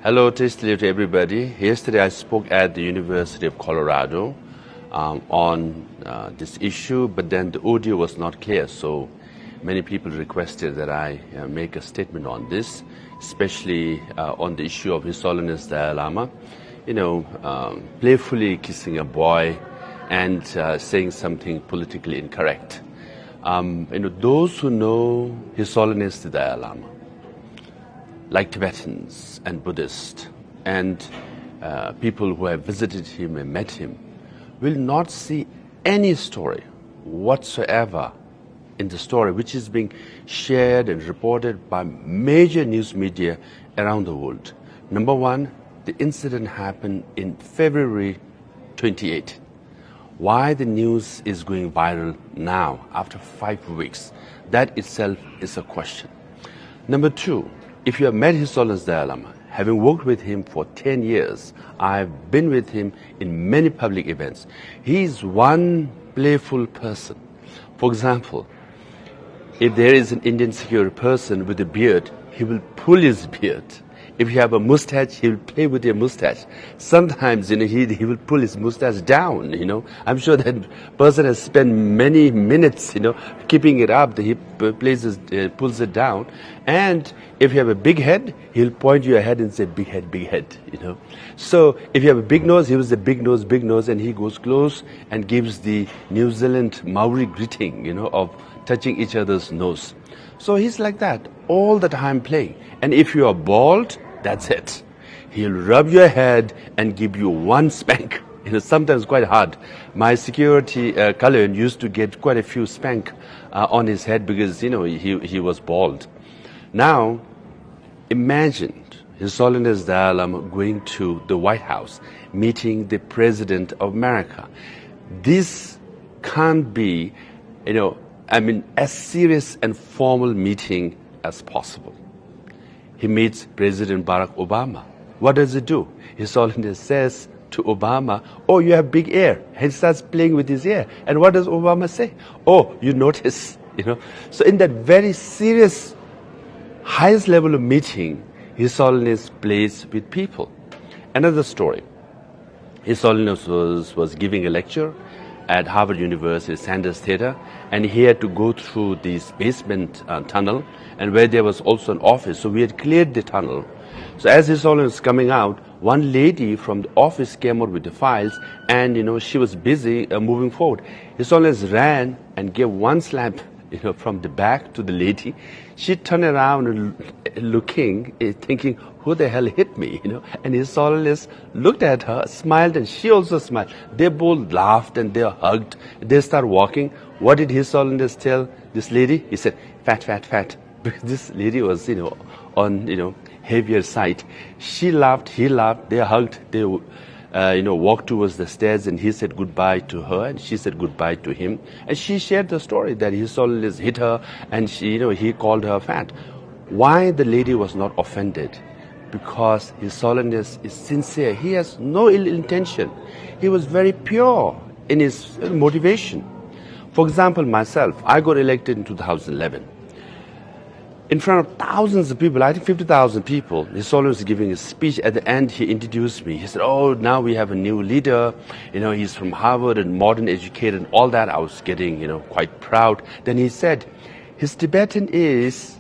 Hello, tasty to everybody. Yesterday I spoke at the University of Colorado on this issue, but then the audio was not clear, so many people requested that I make a statement on this, especially on the issue of His Holiness Dalai Lama, playfully kissing a boy and saying something politically incorrect. Those who know His Holiness the Dalai Lama, like Tibetans and Buddhists and people who have visited him and met him, will not see any story whatsoever in the story which is being shared and reported by major news media around the world. Number one, the incident happened in February 28. Why the news is going viral now after 5 weeks, that itself is a question. Number two, if you have met His Holiness Dalai Lama, having worked with him for 10 years, I've been with him in many public events. He is one playful person. For example, if there is an Indian security person with a beard, he will pull his beard. If you have a mustache, he will play with your mustache. Sometimes, he will pull his mustache down, I'm sure that person has spent many minutes, keeping it up. He pulls it down. And if you have a big head, he'll point your head and say, big head, So if you have a big nose, he will say, big nose, and he goes close and gives the New Zealand Maori greeting, of touching each other's nose. So he's like that, all the time playing. And if you are bald, that's it. He'll rub your head and give you one spank. Sometimes quite hard. My security Kalayan used to get quite a few spank on his head because, he was bald. Now, imagine His Holiness Dalai Lama going to the White House, meeting the President of America. This can't be, as serious and formal meeting as possible. He meets President Barack Obama. What does he do? His Holiness says to Obama, oh, you have big ear. He starts playing with his ear. And what does Obama say? Oh, you notice, So in that very serious, highest level of meeting, His Holiness plays with people. Another story. His Holiness was giving a lecture at Harvard University Sanders Theater, and he had to go through this basement tunnel, and where there was also an office. So we had cleared the tunnel. So as His Holiness was coming out, one lady from the office came out with the files, and she was busy moving forward. His Holiness ran and gave one slap, from the back to the lady. She turned around and looking, thinking, who the hell hit me, And His Holiness looked at her, smiled, and she also smiled. They both laughed and they hugged. They started walking. What did His Holiness tell this lady? He said, fat. Because this lady was, on, heavier side. She laughed, he laughed, they hugged, they walked towards the stairs, and he said goodbye to her, and she said goodbye to him. And she shared the story that His Holiness hit her, and she, he called her fat. Why the lady was not offended? Because His Holiness is sincere. He has no ill intention. He was very pure in his motivation. For example, myself, I got elected in 2011. In front of thousands of people, I think 50,000 people, His Holiness was giving a speech. At the end, he introduced me. He said, oh, now we have a new leader. He's from Harvard and modern educated and all that. I was getting, quite proud. Then he said, his Tibetan is,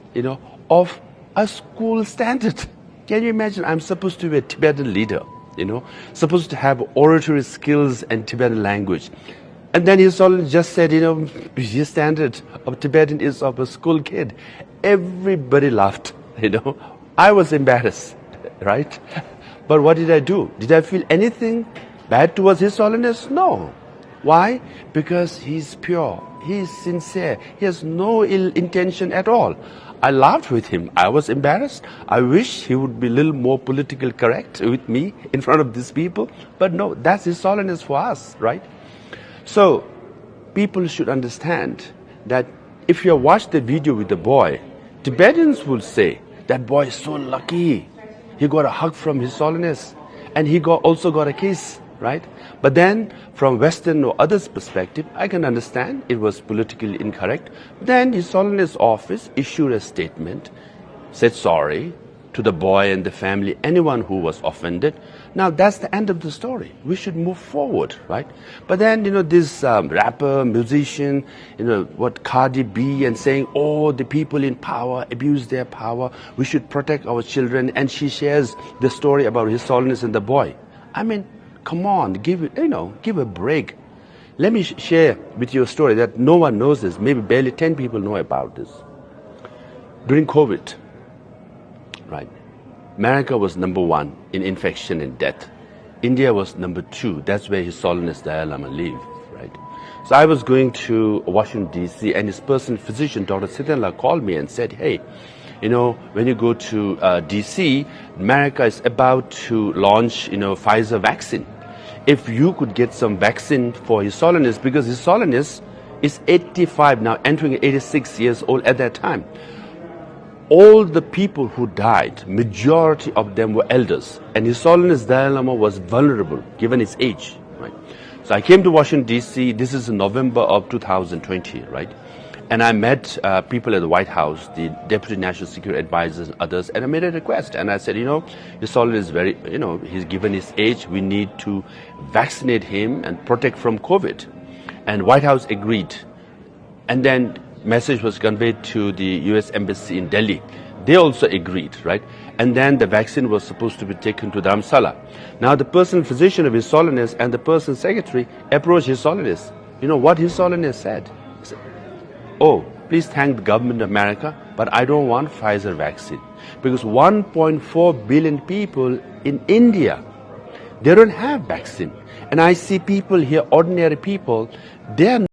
of a school standard. Can you imagine? I'm supposed to be a Tibetan leader, supposed to have oratory skills and Tibetan language. And then His Holiness just said, his standard of Tibetan is of a school kid. Everybody laughed, I was embarrassed, right? But what did I do? Did I feel anything bad towards His Holiness? No. Why? Because he's pure, he's sincere, he has no ill intention at all. I laughed with him. I was embarrassed. I wish he would be a little more politically correct with me in front of these people. But no, that's His Holiness for us, right? So, people should understand that if you watch the video with the boy, Tibetans will say, that boy is so lucky. He got a hug from His Holiness, and he also got a kiss, right? But then, from Western or others' perspective, I can understand it was politically incorrect. Then His Holiness office issued a statement, said sorry, to the boy and the family, anyone who was offended. Now that's the end of the story. We should move forward, right? But then, this rapper, musician, what Cardi B, and saying, oh, the people in power abuse their power. We should protect our children. And she shares the story about His Holiness and the boy. I mean, come on, give a break. Let me share with you a story that no one knows this. Maybe barely 10 people know about this. During COVID, right? America was number 1 in infection and death. India was number 2. That's where His Holiness Dalai Lama lived, right? So I was going to Washington, D.C., and his personal physician, Dr. Sitanla, called me and said, hey, when you go to D.C., America is about to launch, Pfizer vaccine. If you could get some vaccine for His Holiness, because His Holiness is 85 now, entering 86 years old at that time. All the people who died, majority of them were elders. And His Holiness Dalai Lama was vulnerable, given his age. Right? So I came to Washington, D.C. This is in November of 2020, right? And I met people at the White House, the Deputy National Security Advisors and others, and I made a request. And I said, His Holiness is very, he's given his age. We need to vaccinate him and protect from COVID. And White House agreed. And then message was conveyed to the U.S. Embassy in Delhi. They also agreed, right? And then the vaccine was supposed to be taken to Dharamsala. Now the personal physician of His Holiness and the personal secretary approached His Holiness. You know what His Holiness said? He said, oh, please thank the government of America, but I don't want Pfizer vaccine. Because 1.4 billion people in India, they don't have vaccine. And I see people here, ordinary people, they are